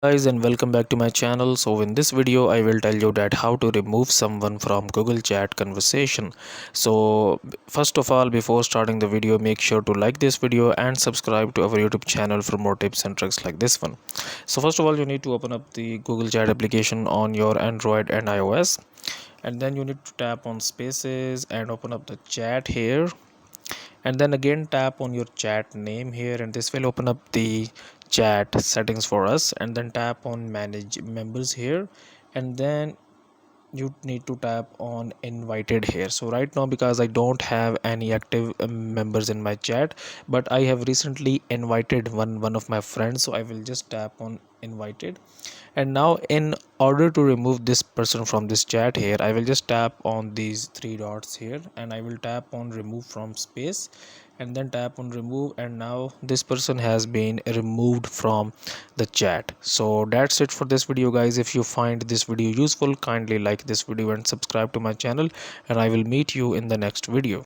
Guys, and welcome back to my channel. So in this video I will tell you that how to remove someone from Google Chat conversation. So first of all, before starting the video, make sure to like this video and subscribe to our YouTube channel for more tips and tricks like this one. So first of all, you need to open up the Google Chat application on your Android and iOS, and then you need to tap on spaces and open up the chat here, and then again tap on your chat name here, and this will open up the chat settings for us, and then tap on manage members here, and then you need to tap on invited here. So right now, because I don't have any active members in my chat, but I have recently invited one of my friends, so I will just tap on invited. And now, in order to remove this person from this chat here, I will just tap on these three dots here, and I will tap on remove from space, and then tap on remove, and now this person has been removed from the chat. So that's it for this video, guys. If you find this video useful, kindly like this video and subscribe to my channel, and I will meet you in the next video.